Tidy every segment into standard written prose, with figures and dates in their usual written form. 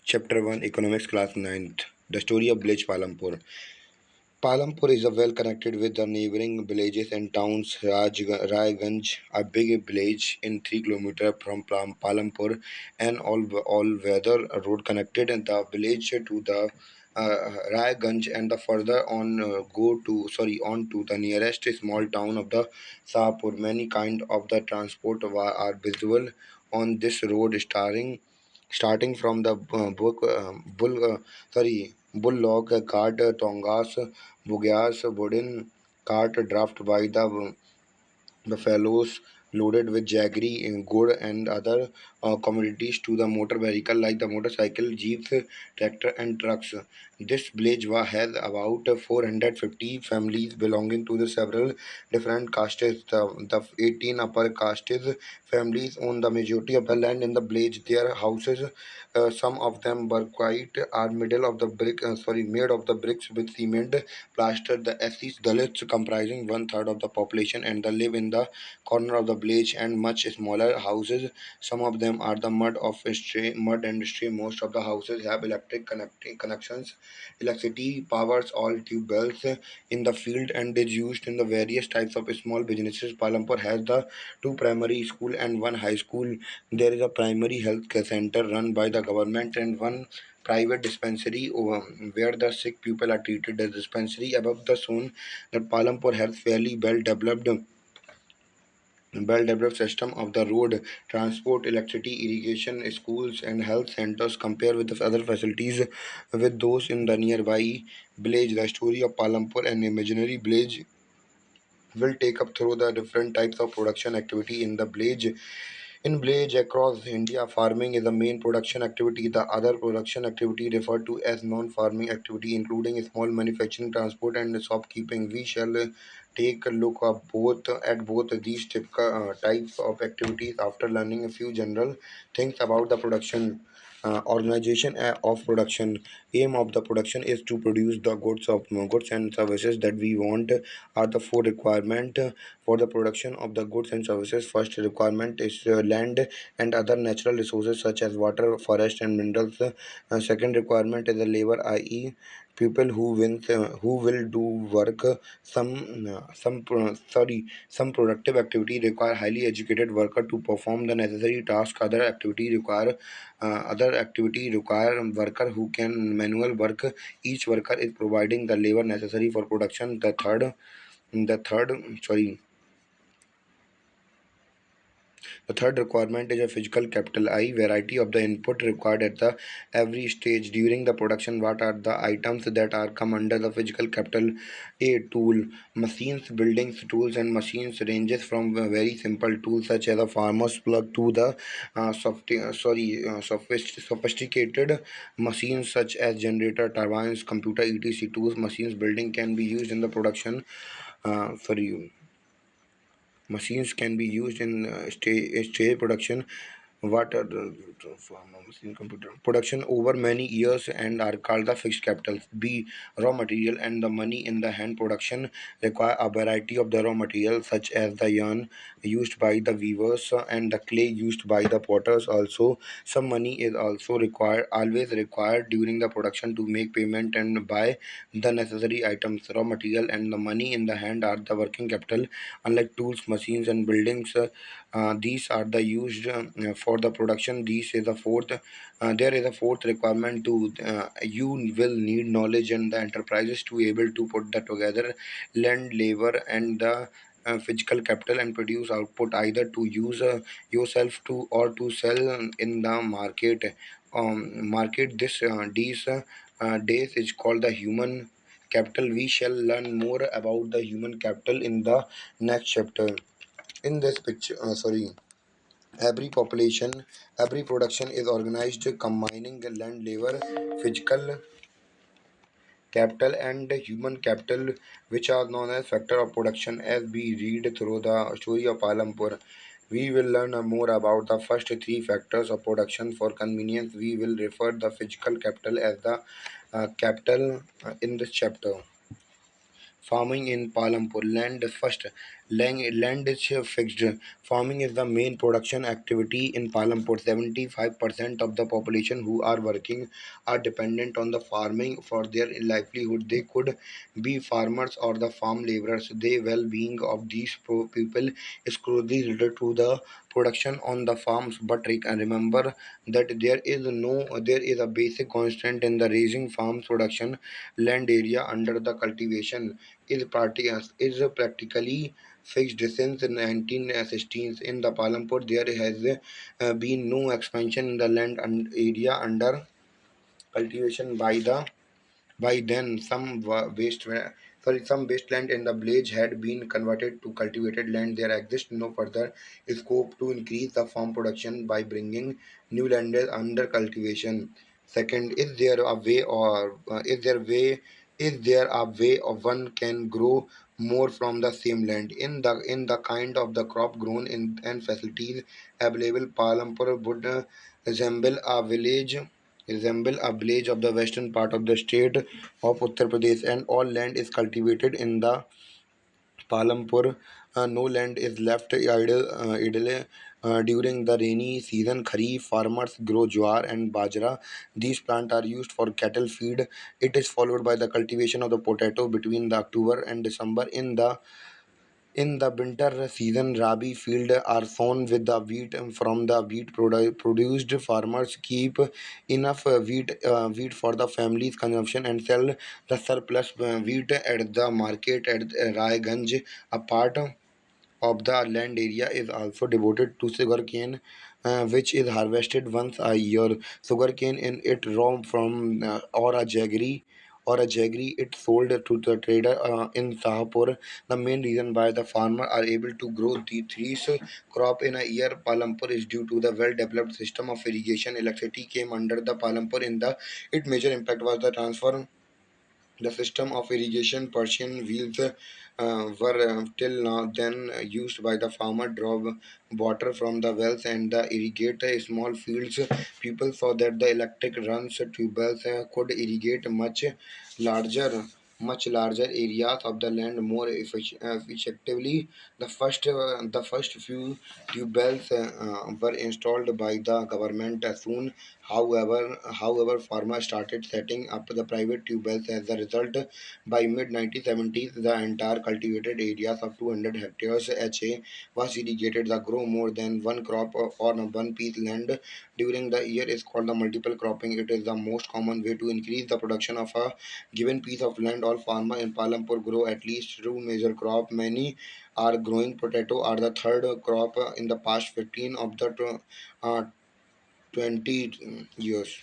Chapter 1 Economics Class 9th The Story of Village Palampur. Palampur is well connected with the neighboring villages and towns. Raiganj, a big village in 3 kilometers from Palampur, and all-weather road connected the village to the Raiganj and the further on on to the nearest small town of the Sapur. Many kind of the transport are visible on this road, starting from the bullock cart, tongas, bugyas, wooden cart draft by the buffaloes loaded with jaggery and good and other commodities to the motor vehicle like the motorcycle, jeeps, tractor and trucks. This village has about 450 families belonging to the several different castes. The 18 upper castes families own the majority of the land in the village. Their houses, some of them were quite are made of the bricks with cement plaster. The SCs Dalits comprising one third of the population and they live in the corner of the village and much smaller houses. Some of them are the mud industry. Most of the houses have electric connections. Electricity powers all tube wells in the field and is used in the various types of small businesses. Palampur has the two primary school and one high school. There is a primary health care center run by the government and one private dispensary where the sick people are treated. The dispensary above the zone that Palampur has fairly well-developed system of the road, transport, electricity, irrigation, schools, and health centers compare with the other facilities with those in the nearby village. The story of Palampur, an imaginary village, will take up through the different types of production activity in the village. In village across India, farming is the main production activity. The other production activity referred to as non-farming activity, including small manufacturing, transport, and shopkeeping. We shall take a look at both these typical types of activities after learning a few general things about the production. Organization of production. Aim of the production is to produce the goods and services that we want. Are the four requirement for the production of the goods and services. First requirement is land and other natural resources such as water, forest, and minerals. Second requirement is the labor, i.e., people who will do work. Some productive activity require highly educated worker to perform the necessary task. Other activity require worker who can manual work. Each worker is providing the labor necessary for production. The third sorry The third requirement is a physical capital I. Variety of the input required at the every stage during the production. What are the items that are come under the physical capital A? Tool, machines, buildings, tools and machines ranges from very simple tools such as a farmer's plug to the sophisticated machines such as generator, turbines, computer, etc. Tools, machines, building can be used in the production. Sorry Machines can be used in stage production. What are the machine computer production over many years and are called the fixed capitals. B. Raw material and the money in the hand. Production require a variety of the raw material such as the yarn used by the weavers and the clay used by the potters. Also, some money is also always required during the production to make payment and buy the necessary items. Raw material and the money in the hand are the working capital. Unlike tools, machines, and buildings, these are the used for the production. There is a fourth requirement to you will need knowledge and the enterprises to able to put that together. Land, labor, and the physical capital and produce output either to use yourself to or to sell in the market. These days is called the human capital. We shall learn more about the human capital in the next chapter. In this picture, every population, every production is organized combining the land, labor, physical capital, and human capital, which are known as factor of production. As we read through the story of Palampur, we will learn more about the first three factors of production. For convenience, we will refer the physical capital as the capital in this chapter. Farming in Palampur. Land is fixed. Farming is the main production activity in Palampur. 75% of the population who are working are dependent on the farming for their livelihood. They could be farmers or the farm laborers. The well-being of these people is closely related to the production on the farms. But remember that there is a basic constant in the raising farms production. Land area under the cultivation is practically fixed since 1916s. In the Palampur, there has been no expansion in the land and area under cultivation by then, some wasteland in the village had been converted to cultivated land. There exists no further scope to increase the farm production by bringing new land under cultivation. Second, is there a way of one can grow more from the same land in the kind of the crop grown in and facilities available? Palampur would resemble a village of the western part of the state of Uttar Pradesh, and all land is cultivated in the Palampur. No land is left idle during the rainy season. Kharif farmers grow jowar and bajra. These plants are used for cattle feed. It is followed by the cultivation of the potato between the October and December. In the winter season, rabi fields are sown with the wheat. From the wheat produced, farmers keep enough wheat for the family's consumption and sell the surplus wheat at the market at Raiganj. A part of the land area is also devoted to sugarcane, which is harvested once a year. Sugarcane in it raw from or a jaggery it sold to the trader in Sahapur. The main reason why the farmer are able to grow the three crop in a year Palampur is due to the well developed system of irrigation. Electricity came under the Palampur in the its major impact was the transfer the system of irrigation. Persian wheels were till now then used by the farmer draw water from the wells and the irrigate small fields. People saw that the electric runs tubes could irrigate much larger areas of the land more effectively. The first few tubes were installed by the government soon. However, farmers started setting up the private tubes. As a result, by mid 1970s, the entire cultivated areas of 200 hectares HA was irrigated. The grow more than one crop on one piece land during the year is called the multiple cropping. It is the most common way to increase the production of a given piece of land. All farmers in Palampur grow at least two major crop. Many are growing potato are the third crop in the past 15 of the 20 years.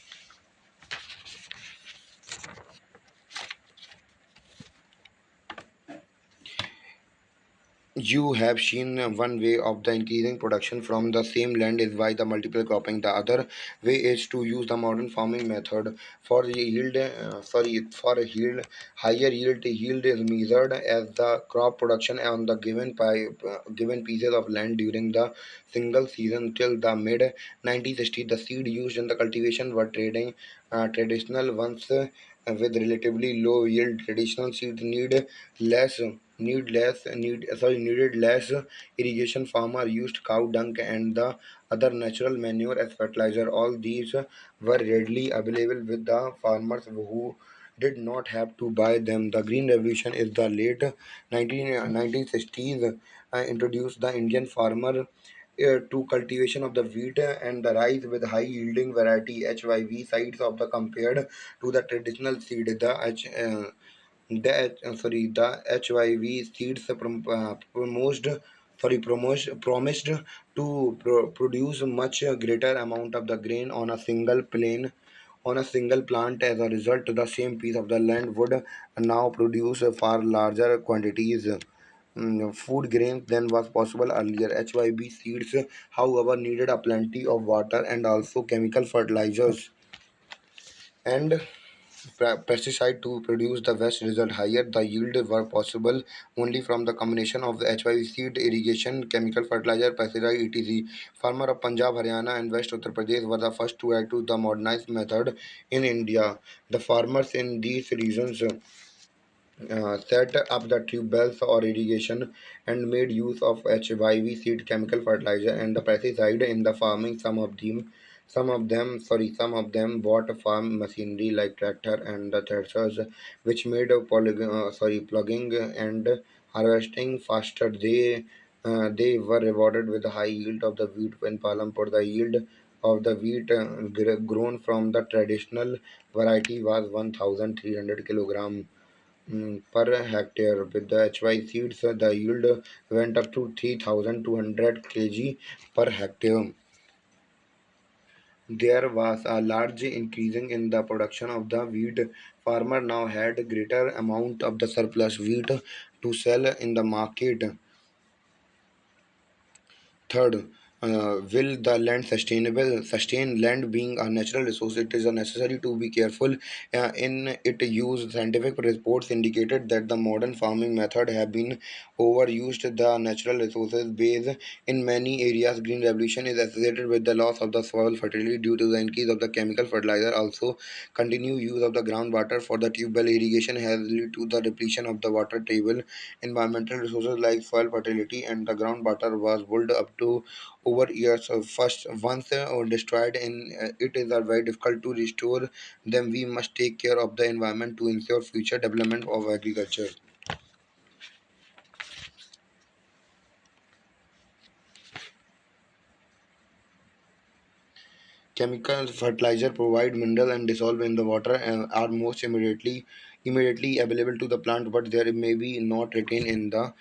You have seen one way of the increasing production from the same land is by the multiple cropping. The other way is to use the modern farming method for the yield. For a yield, higher yield is measured as the crop production on the given pieces of land during the single season. Till the mid 1960s, the seed used in the cultivation were traditional ones with relatively low yield. Traditional seeds less needed less irrigation. Farmer used cow dung and the other natural manure as fertilizer. All these were readily available with the farmers who did not have to buy them. The green revolution is the late 1960s introduced the Indian farmer to cultivation of the wheat and the rice with high yielding variety HYV sites of the compared to the traditional seed. The HYV seeds promised to produce much greater amount of the grain on a single plant. As a result, the same piece of the land would now produce far larger quantities food grains than was possible earlier. HYB seeds, however, needed a plenty of water and also chemical fertilizers and pesticide to produce the best result. Higher the yield were possible only from the combination of the HYV seed, irrigation, chemical fertilizer, pesticide, etc. Farmer of Punjab, Haryana, and West Uttar Pradesh were the first to add to the modernized method in India. The farmers in these regions set up the tube wells or irrigation and made use of HYV seed chemical fertilizer and the pesticide in the farming. Some of them bought farm machinery like tractor and the threshers, which made plugging and harvesting faster. They were rewarded with a high yield of the wheat in Palampur. The yield of the wheat grown from the traditional variety was 1,300 kilogram per hectare. With the HY seeds, the yield went up to 3,200 kg per hectare. There was a large increasing in the production of the wheat. Farmer now had greater amount of the surplus wheat to sell in the market. Third, will the land sustainable? Sustain land being a natural resource. It is necessary to be careful in it use. Scientific reports indicated that the modern farming method have been overused. The natural resources base in many areas. Green revolution is associated with the loss of the soil fertility due to the increase of the chemical fertilizer. Also, continued use of the groundwater for the tube well irrigation has led to the depletion of the water table. Environmental resources like soil fertility and the groundwater was built up to over years. First, once destroyed, in it is very difficult to restore them. We must take care of the environment to ensure future development of agriculture. Chemical fertilizer provide mineral and dissolve in the water and are most immediately available to the plant, but they may be not retained in the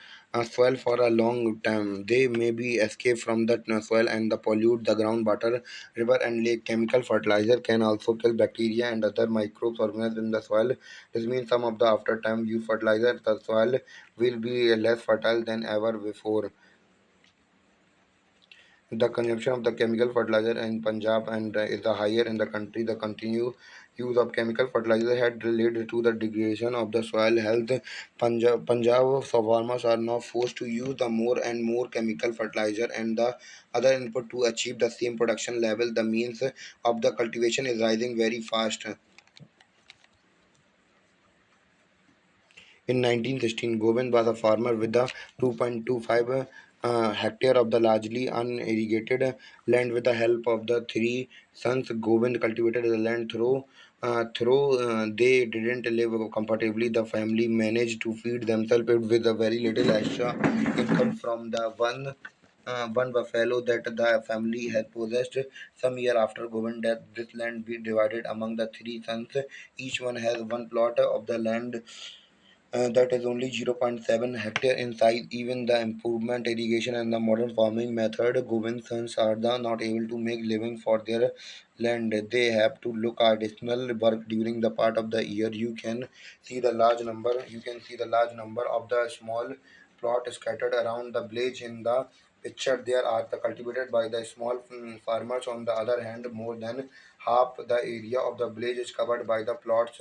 soil for a long time. They may be escape from the soil and the pollute the groundwater, river and lake. Chemical fertilizer can also kill bacteria and other microbes organisms in the soil. This means some of the after time use fertilizer, the soil will be less fertile than ever before. The consumption of the chemical fertilizer in Punjab and is the higher in the country. The continued use of chemical fertilizer had led to the degradation of the soil health. Punjab farmers are now forced to use the more and more chemical fertilizer and the other input to achieve the same production level. The means of the cultivation is rising very fast. In 1916, Govind was a farmer with a 2.25 hectare of the largely unirrigated land. With the help of the three sons, Govind cultivated the land through they didn't live comfortably. The family managed to feed themselves with a very little extra income from the one buffalo that the family had possessed. Some year after Govind's death, this land be divided among the three sons. Each one has one plot of the land that is only zero point 0.7 hectare in size. Even the improvement irrigation and the modern farming method, Govinsons are not able to make living for their land. They have to look additional work during the part of the year. You can see the large number of the small plot scattered around the village in the picture. There are the cultivated by the small farmers. On the other hand, more than half the area of the village is covered by the plots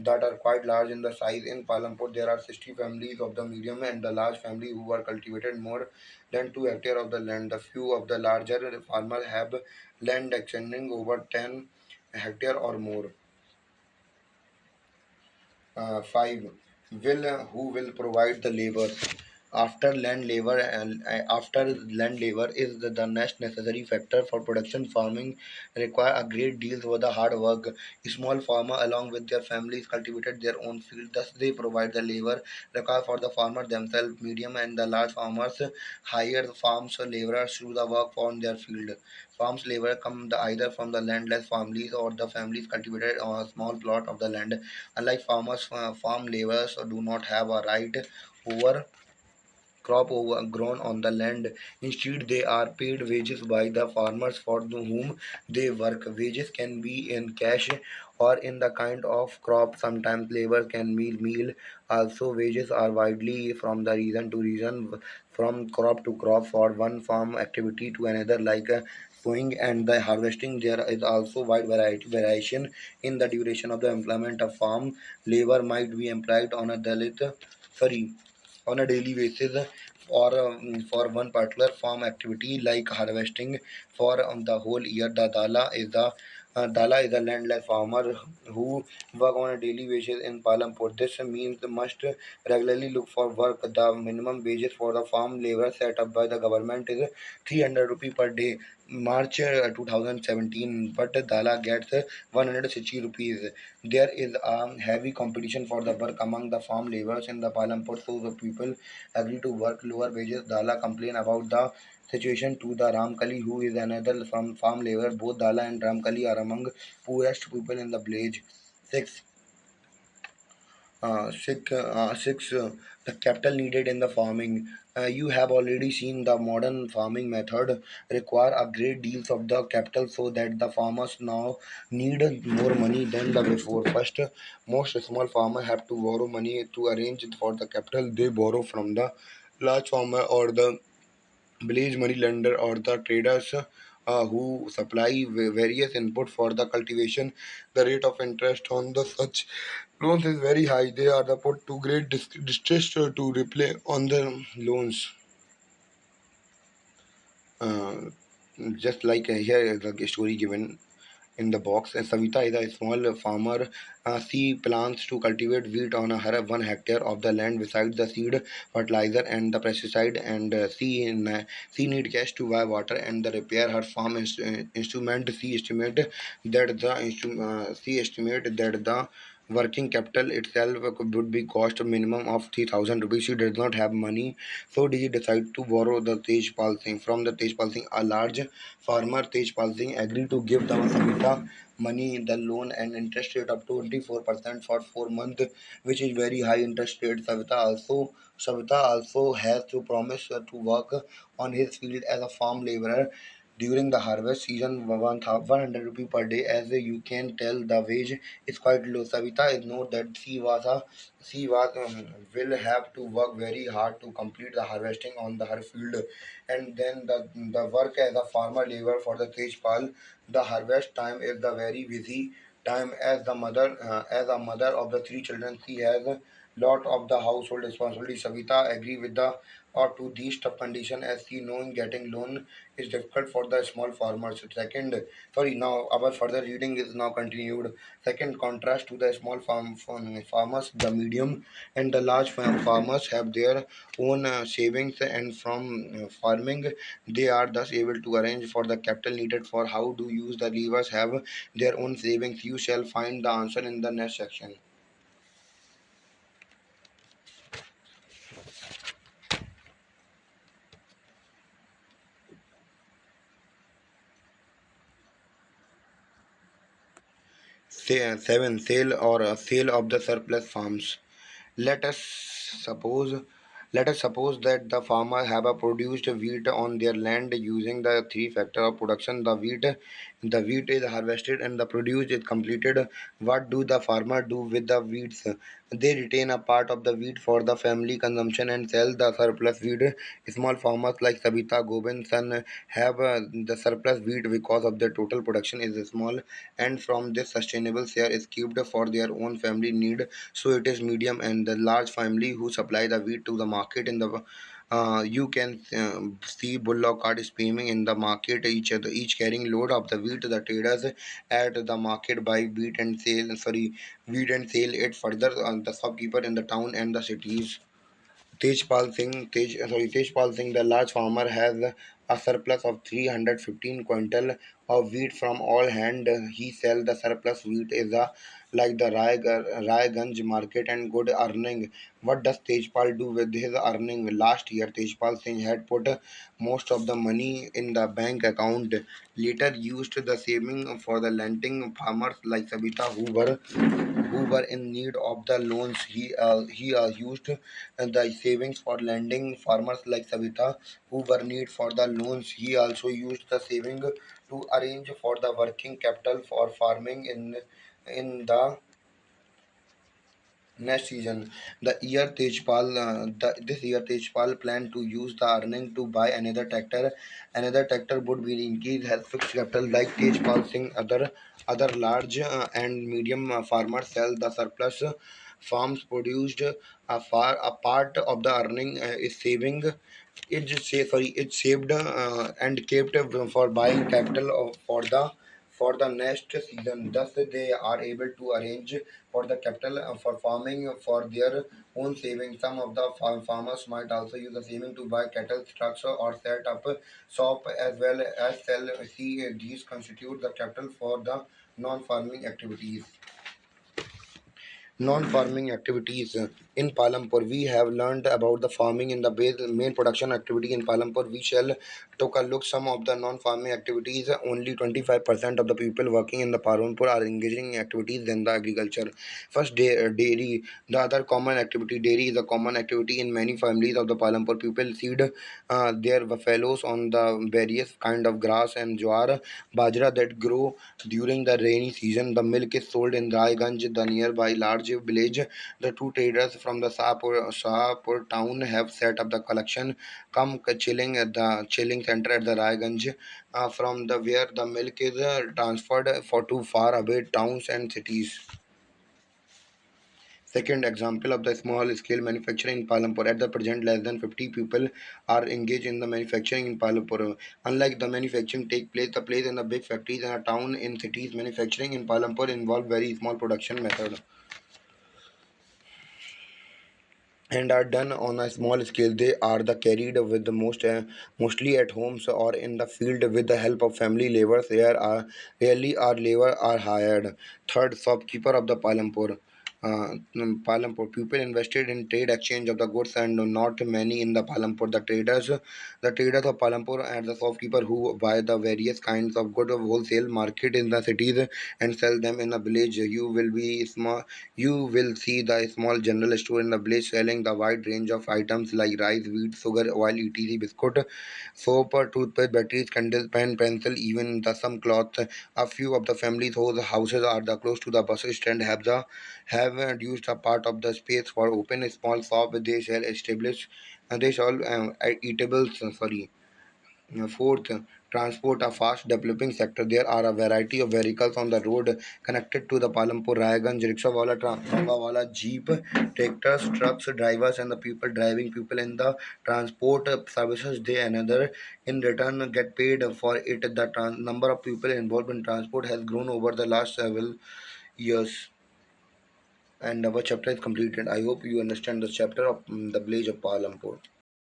that are quite large in the size. In Palampur, there are 60 families of the medium and the large family who are cultivated more than 2 hectares of the land. The few of the larger farmers have land extending over 10 hectare or more. 5. Will Who will provide the labor? After land labor is the next necessary factor for production. Farming require a great deal for the hard work. Small farmer along with their families cultivated their own field, thus they provide the labor required for the farmer themselves. Medium and the large farmers hire farms laborers to the work on their field. Farms labor come either from the landless families or the families cultivated on a small plot of the land. Unlike farmers, farm laborers do not have a right over crop over grown on the land. Instead, they are paid wages by the farmers for whom they work. Wages can be in cash or in the kind of crop. Sometimes labor can mean meal. Also, wages are widely from the region to region, from crop to crop, for one farm activity to another, like sowing and the harvesting. There is also wide variation in the duration of the employment of farm. Labor might be employed on a sorry on a daily basis for one particular farm activity like harvesting for the whole year. The dala is the Dala is a landless farmer who work on a daily basis in Palampur. This means they must regularly look for work. The minimum wages for the farm labor set up by the government is 300 rupee per day. March 2017, but Dala gets 160 rupees. There is a heavy competition for the work among the farm laborers in the Palampur, so the people agree to work lower wages. Dala complain about the situation to the Ramkali, who is another from farm labor. Both Dala and Ramkali are among poorest people in the village. 6. The capital needed in the farming. You have already seen the modern farming method require a great deals of the capital, so that the farmers now need more money than the before. First, most small farmers have to borrow money to arrange for the capital. They borrow from the large farmer or the village money lender or the traders who supply various input for the cultivation. The rate of interest on the such loans is very high. They are the put to great distress to repay on the loans. Uh, just like here is the story given in the box. Savita is a small farmer. She plans to cultivate wheat on 1 hectare of the land besides the seed, fertilizer, and the pesticide. And she need cash to buy water and the repair her farm instrument. She estimate that the working capital itself would be cost a minimum of 3,000 rupees. She does not have money, so she decide to borrow the Tejpal Singh from the Tejpal Singh, a large farmer. Tejpal Singh agreed to give the Savita money, the loan and interest rate up to 24% for 4 months, which is very high interest rate. Savita also has to promise to work on his field as a farm laborer during the harvest season. 100 rupee per day. As you can tell, the wage is quite low. Savita is know that she will have to work very hard to complete the harvesting on her field, and then the work as a farmer labor for the Tejpal. The harvest time is the very busy time. As a mother of the three children, she has a lot of the household responsibility. Savita agree with the or to these tough condition, as she knowing getting loan is difficult for the small farmers. Second, sorry, now our further reading is now continued. Second, contrast to the small farmers, the medium and the large farmers have their own savings, and from farming they are thus able to arrange for the capital needed for how to use the levers have their own savings. You shall find the answer in the next section. Seven, sale or sale of the surplus farms. Let us suppose let us suppose that the farmer have a produced wheat on their land using the three factor of production. The wheat is harvested and the produce is completed. What do the farmer do with the wheats? They retain a part of the wheat for the family consumption and sell the surplus wheat. Small farmers like Sabita Gobinson have the surplus wheat because of the total production is small, and from this sustainable share is kept for their own family need. So it is medium and the large family who supply the wheat to the market. In the you can see bullock cart screaming in the market, each carrying load of the wheat. The traders at the market buy wheat and sell it further on the shopkeeper in the town and the cities. Tejpal Singh, the large farmer, has a surplus of 315 quintal of wheat from all hand. He sells the surplus wheat is like the Raiganj market and good earning. What does Tejpal do with his earning? Last year, Tejpal Singh had put most of the money in the bank account. Later, used the saving for the lending farmers like Sabita who were in need of the loans. He used the savings for lending farmers like Savita who were need for the loans. He also used the saving to arrange for the working capital for farming in the next season. This year Tejpal planned to use the earning to buy another tractor. Another tractor would be increase his fixed capital. Like Tejpal Singh, other large and medium farmers sell the surplus farms produced. A part of the earning is saving. It's saved and kept for buying capital for the for the next season. Thus, they are able to arrange for the capital for farming for their own savings. Some of the farmers might also use the saving to buy cattle, trucks, or set up shop as well as sell. See, these constitute the capital for the non-farming activities. Non-farming activities in Palampur. We have learned about the farming in the main production activity in Palampur. We shall took a look some of the non-farming activities. Only 25% of the people working in the Palampur are engaging in activities in the agriculture. First, dairy. The other common activity, dairy is a common activity in many families of the Palampur. People seed their buffaloes on the various kind of grass and jowar, bajra that grow during the rainy season. The milk is sold in Raiganj, the nearby large village. The two traders from the Shahpur town have set up the collection come chilling at the chilling center at the Raiganj, from the where the milk is transferred for to far away towns and cities. Second example of the small scale manufacturing in Palampur. At the present, less than 50 people are engaged in the manufacturing in Palampur. Unlike the manufacturing the place in the big factories and a town in cities, manufacturing in Palampur involve very small production method and are done on a small scale. They are the carried with the mostly at homes or in the field with the help of family laborers. There are rarely are labor are hired. Third, shopkeeper of the Palampur. Palampur people invested in trade exchange of the goods and not many in the Palampur. The traders of Palampur and the shopkeeper who buy the various kinds of good of wholesale market in the cities and sell them in the village. You will see the small general store in the village selling the wide range of items like rice, wheat, sugar, oil, etc., biscuit, soap, toothpaste, batteries, candles, pen, pencil, even the some cloth. A few of the families whose houses are the close to the bus stand have used a part of the space for open a small shop. They shall establish they shall eatables. Sorry. Fourth, transport, a fast developing sector. There are a variety of vehicles on the road connected to the Palampur, Rayaganj, rickshaw wala, jeep, tractors, trucks, drivers, and the people driving people in the transport services. They another in return get paid for it. The number of people involved in transport has grown over the last several years. And our chapter is completed. I hope you understand the chapter of the village of Palampur.